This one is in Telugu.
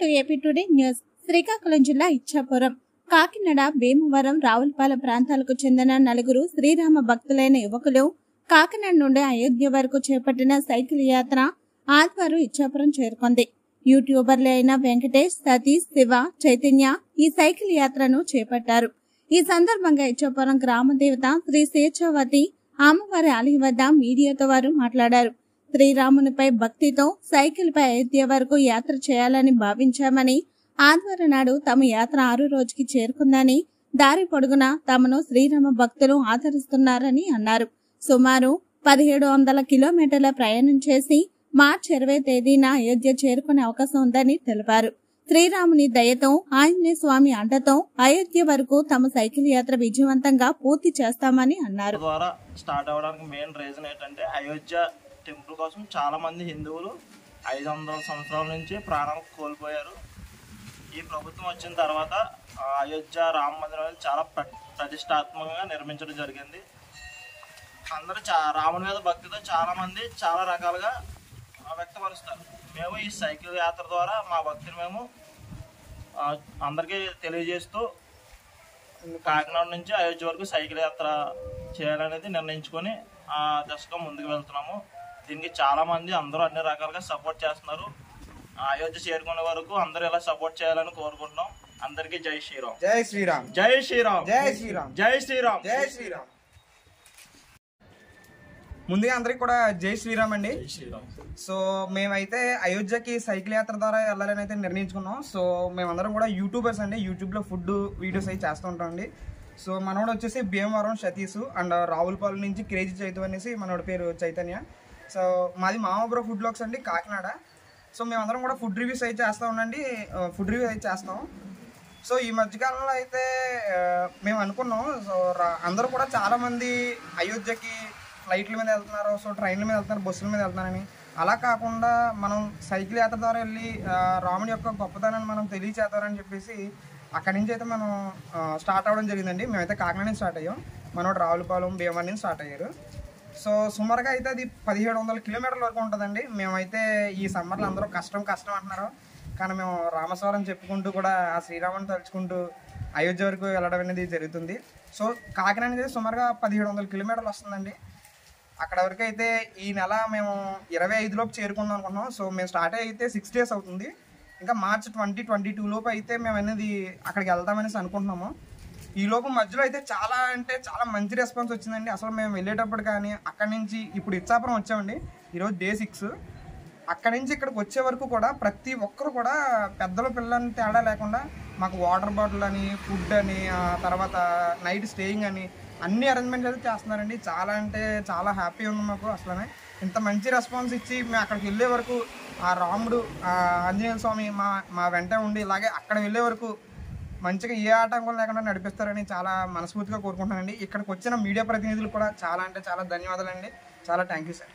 To AP today news. Srikakulam జిల్లా ఇచ్చాపురం, కాకినాడ, భీమవరం, రావులపాలెం ప్రాంతాలకు చెందిన నలుగురు శ్రీరామ భక్తులైన యువకులు కాకినాడ నుండి అయోధ్య వరకు చేపట్టిన సైకిల్ యాత్ర ఆదివారం ఇచ్చాపురం చేరుకుంది. యూట్యూబర్లు అయిన వెంకటేష్, సతీష్, శివ, చైతన్య ఈ సైకిల్ యాత్రను చేపట్టారు. ఈ సందర్భంగా ఇచ్చాపురం గ్రామ దేవత శ్రీ శేషావతి అమ్మవారి ఆలయం వద్ద మీడియాతో వారు మాట్లాడారు. శ్రీరామునిపై భక్తితో సైకిల్ పై అయోధ్య వరకు యాత్ర చేయాలని భావించామని, ఆదివారం నాడు తమ యాత్ర 6వ రోజుకి చేరుకుందని, దారి పొడుగునా తమను శ్రీరామ భక్తులు ఆదరిస్తున్నారని అన్నారు. సుమారు 1700 కిలోమీటర్ల ప్రయాణం చేసి మార్చి 20వ తేదీన అయోధ్య చేరుకునే అవకాశం ఉందని తెలిపారు. శ్రీరాముని దయతో, ఆంజనేయ స్వామి అండతో అయోధ్య వరకు తమ సైకిల్ యాత్ర విజయవంతంగా పూర్తి చేస్తామని అన్నారు. స్టార్ట్ అవడానికి మెయిన్ రీజన్ ఏంటంటే, అయోధ్య టెంపుల్ కోసం చాలా మంది హిందువులు 500 సంవత్సరాల నుంచి ప్రాణాలు కోల్పోయారు. ఈ ప్రభుత్వం వచ్చిన తర్వాత అయోధ్య రామ మందిరం అనేది చాలా ప్రతిష్టాత్మకంగా నిర్మించడం జరిగింది. అందరూ రాముని మీద భక్తితో చాలా మంది చాలా రకాలుగా వ్యక్తపరుస్తారు. మేము ఈ సైకిల్ యాత్ర ద్వారా మా భక్తిని మేము అందరికీ తెలియజేస్తూ కాకినాడ నుంచి అయోధ్య వరకు సైకిల్ యాత్ర చేయాలనేది నిర్ణయించుకొని ఆ దశగా ముందుకు వెళ్తున్నాము. దీనికి చాలా మంది అందరూ అన్ని రకాలుగా సపోర్ట్ చేస్తున్నారు. అయోధ్య చేరుకునే వరకు అందరూ ఇలా సపోర్ట్ చేయాలని కోరుకుంటున్నాం. అందరికీ జై శ్రీరామ్. జై శ్రీరామ్. జై శ్రీరామ్. జై శ్రీరామ్. జై శ్రీరామ్. జై శ్రీరామ్. ముందుగా అందరికి కూడా జై శ్రీరామ్ అండి. సో మేమైతే అయోధ్యకి సైకిల్ యాత్ర ద్వారా వెళ్ళాలని అయితే నిర్ణయించుకున్నాం. సో మేమందరం కూడా యూట్యూబర్స్ అండి. యూట్యూబ్లో ఫుడ్ వీడియోస్ అయితే చేస్తూ ఉంటాం అండి. సో మనోడు వచ్చేసి భీమవరం సతీష్ అండ్ రావులపాలెం నుంచి క్రేజీ చైతన్య అనేసి మనోడి పేరు చైతన్య. సో మాది మామాబ్రో ఫుడ్ బ్లాగ్స్ అండి, కాకినాడ. సో మేమందరం కూడా ఫుడ్ రివ్యూస్ అయితే చేస్తూ ఉండండి, ఫుడ్ రివ్యూ అయితే చేస్తాం. సో ఈ మధ్యకాలంలో అయితే మేము అనుకున్నాం, సో అందరూ కూడా చాలామంది అయోధ్యకి ఫ్లైట్ల మీద వెళ్తున్నారు, సో ట్రైన్ల మీద వెళ్తున్నారు, బస్సుల మీద వెళ్తున్నారని. అలా కాకుండా మనం సైకిల్ యాత్ర ద్వారా వెళ్ళి రాముని యొక్క గొప్పతనాన్ని మనం తెలియచేద్దామని చెప్పేసి అక్కడి నుంచి అయితే మనం స్టార్ట్ అవ్వడం జరిగిందండి. మేమైతే కాకినాడ నుంచి స్టార్ట్ అయ్యాం, మనోడు రావులపాలెం భీమవరం నుంచి స్టార్ట్ అయ్యారు. సో సుమారుగా అయితే అది 1700 కిలోమీటర్ల వరకు ఉంటుందండి. మేమైతే ఈ సమ్మర్లో అందరూ కష్టం అంటున్నారు, కానీ మేము రామస్వరం చెప్పుకుంటూ కూడా ఆ శ్రీరాముని తలుచుకుంటూ అయోధ్య వరకు వెళ్ళడం అనేది జరుగుతుంది. సో కాకినాడ నుంచి సుమారుగా 1700 కిలోమీటర్లు వస్తుందండి. అక్కడ వరకు అయితే ఈ నెల మేము 25 లోపు చేరుకుందాం అనుకుంటున్నాం. సో మేము స్టార్ట్ అయితే 6 డేస్ అవుతుంది. ఇంకా మార్చి 2022 లోపు అయితే మేము అనేది అక్కడికి వెళ్దామనేసి అనుకుంటున్నాము. ఈ లోపు మధ్యలో అయితే చాలా అంటే చాలా మంచి రెస్పాన్స్ వచ్చిందండి. అసలు మేము వెళ్ళేటప్పుడు కానీ అక్కడి నుంచి ఇప్పుడు ఇచ్చాపురం వచ్చామండి, ఈరోజు డే 6. అక్కడి నుంచి ఇక్కడికి వచ్చే వరకు కూడా ప్రతి ఒక్కరు కూడా పెద్దలు పిల్లలని తేడా లేకుండా మాకు వాటర్ బాటిల్ అని, ఫుడ్ అని, తర్వాత నైట్ స్టేయింగ్ అని అన్ని అరేంజ్మెంట్స్ అయితే చేస్తున్నారండి. చాలా అంటే చాలా హ్యాపీ ఉంది మాకు. అసలు ఇంత మంచి రెస్పాన్స్ ఇచ్చి మేము అక్కడికి వెళ్ళే వరకు ఆ రాముడు, ఆంజనేయ స్వామి మా వెంట ఉండి ఇలాగే అక్కడ వెళ్ళే వరకు మంచిగా ఏ ఆటంకం లేకుండా నడిపిస్తారని చాలా మనస్ఫూర్తిగా కోరుకుంటున్నానండి. ఇక్కడికి వచ్చిన మీడియా ప్రతినిధులు కూడా చాలా అంటే చాలా ధన్యవాదాలండి. చాలా థ్యాంక్ యూ సార్.